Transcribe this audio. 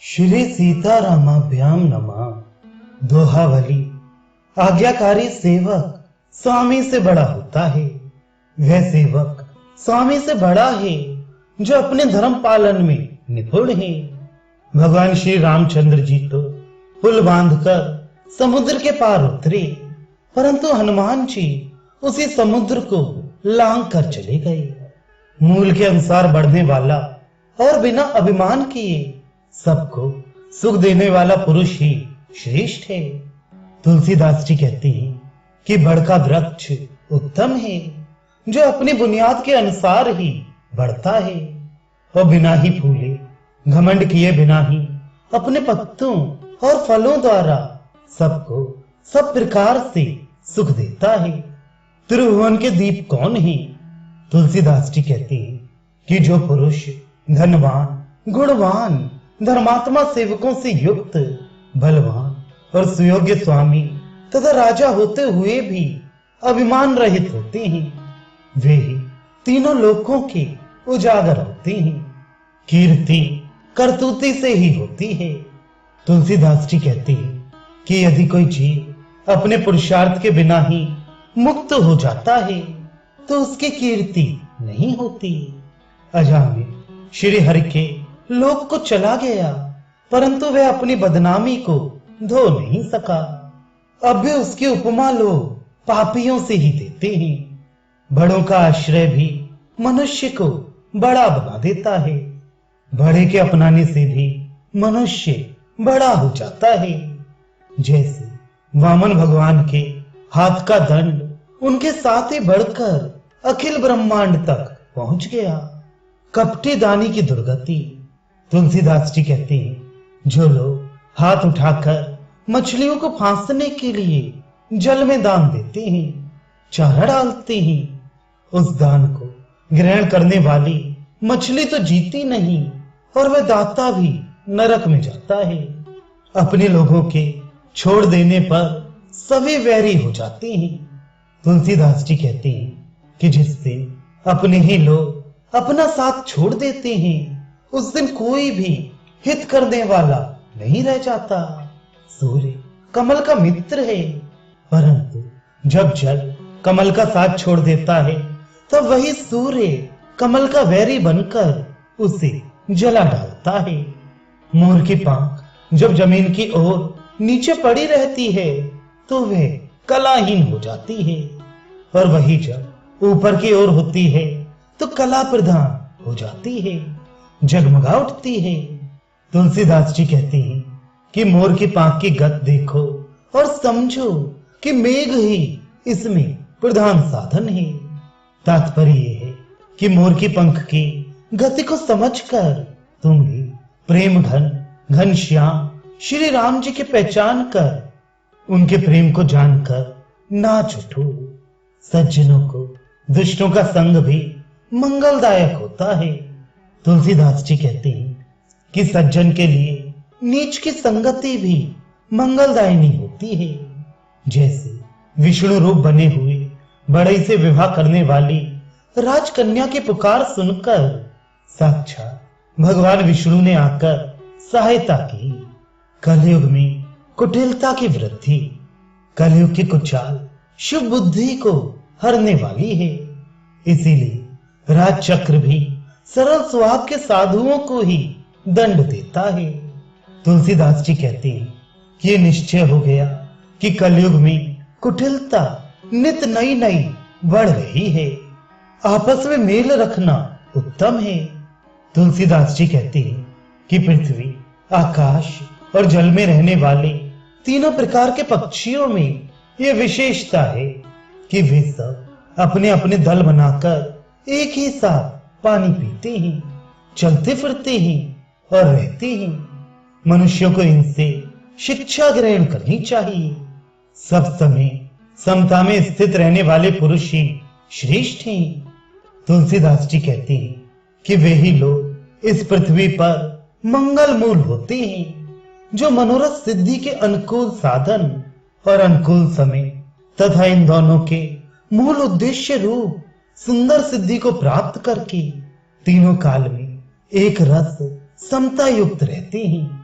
श्री सीतारामाभ्याम नमः। दोहावली। आज्ञाकारी सेवक स्वामी से बड़ा होता है। वह सेवक स्वामी से बड़ा है जो अपने धर्म पालन में निपुण है। भगवान श्री रामचंद्र जी तो पुल बांधकर समुद्र के पार उतरे, परंतु हनुमान जी उसी समुद्र को लांघ कर चले गए। मूल के अनुसार बढ़ने वाला और बिना अभिमान किए सबको सुख देने वाला पुरुष ही श्रेष्ठ है। तुलसीदास जी कहते हैं कि बड़का वृक्ष उत्तम है जो अपनी बुनियाद के अनुसार ही बढ़ता है और बिना ही फूले, घमंड किए बिना ही अपने पत्तों और फलों द्वारा सबको सब प्रकार से सुख देता है। त्रिभुवन के दीप कौन है? तुलसीदास जी कहते हैं कि जो पुरुष धनवान, गुणवान, धर्मात्मा सेवकों से युक्त, बलवान और सुयोग्य स्वामी तथा राजा होते हुए भी अभिमान रहित होते हैं, वे ही तीनों लोकों के उजागर होते हैं। कीर्ति करतूती से ही होती है। तुलसीदास जी कहते हैं कि यदि कोई जीव अपने पुरुषार्थ के बिना ही मुक्त हो जाता है तो उसकी कीर्ति नहीं होती। अजामिल श्री हरि के लोक को चला गया, परंतु वह अपनी बदनामी को धो नहीं सका। अब भी उसकी उपमा लोग पापियों से ही देते हैं। बड़ों का आश्रय भी मनुष्य को बड़ा बना देता है। बड़े के अपनाने से भी मनुष्य बड़ा हो जाता है। जैसे वामन भगवान के हाथ का दंड उनके साथ ही बढ़कर अखिल ब्रह्मांड तक पहुंच गया। कपटी दानी की दुर्गति। तुलसीदास जी कहते हैं जो लोग हाथ उठाकर मछलियों को फांसने के लिए जल में दान देते हैं, चारा डालते हैं, उस दान को ग्रहण करने वाली मछली तो जीती नहीं और वह दाता भी नरक में जाता है। अपने लोगों के छोड़ देने पर सभी वैरी हो जाते हैं। तुलसीदास जी कहते हैं कि जिस दिन अपने ही लोग अपना साथ छोड़ देते हैं उस दिन कोई भी हित करने वाला नहीं रह जाता। सूर्य कमल का मित्र है, परंतु जब जल कमल का साथ छोड़ देता है तब वही सूर्य कमल का वैरी बनकर उसे जला डालता है। मोर की पांख जब जमीन की ओर नीचे पड़ी रहती है तो वह कलाहीन हो जाती है, और वही जब ऊपर की ओर होती है तो कला प्रधान हो जाती है, जगमगा उठती है। तुलसीदास जी कहते हैं कि मोर की पांख की गत देखो और समझो कि मेघ ही इसमें प्रधान साधन है। तात्पर्य यह है कि मोर की पंख की गति को समझकर तुम भी प्रेम घन घनश्याम श्री राम जी की पहचान कर उनके प्रेम को जानकर नाच उठो। सज्जनों को दुष्टों का संग भी मंगलदायक होता है। तुलसीदास जी कहते हैं कि सज्जन के लिए नीच की संगति भी मंगलदायिनी होती है। जैसे विष्णु रूप बने हुए बड़ई से विवाह करने वाली राजकन्या की पुकार सुनकर साक्षात भगवान विष्णु ने आकर सहायता की। कलयुग में कुटिलता की वृद्धि, कलयुग की कुचाल शुभ बुद्धि को हरने वाली है। इसीलिए राजचक्र भी सरल स्वभाव के साधुओं को ही दंड देता है। तुलसीदास जी कहते हैं कि ये निश्चय हो गया कि कलयुग में कुटिलता नित नई नई बढ़ रही है। आपस में मेल रखना उत्तम है। तुलसीदास जी कहते हैं कि पृथ्वी, आकाश और जल में रहने वाले तीनों प्रकार के पक्षियों में यह विशेषता है कि वे सब अपने अपने दल बनाकर एक ही साथ पानी पीते हैं, चलते फिरते हैं और रहते हैं। मनुष्यों को इनसे शिक्षा ग्रहण करनी चाहिए। सब समय समता में स्थित रहने वाले पुरुष ही श्रेष्ठ हैं। तुलसीदास जी कहते हैं कि वे ही लोग इस पृथ्वी पर मंगल मूल होते हैं जो मनोरथ सिद्धि के अनुकूल साधन और अनुकूल समय तथा इन दोनों के मूल उद्देश्य रूप सुंदर सिद्धि को प्राप्त करके तीनों काल में एक रस समता युक्त रहते हैं।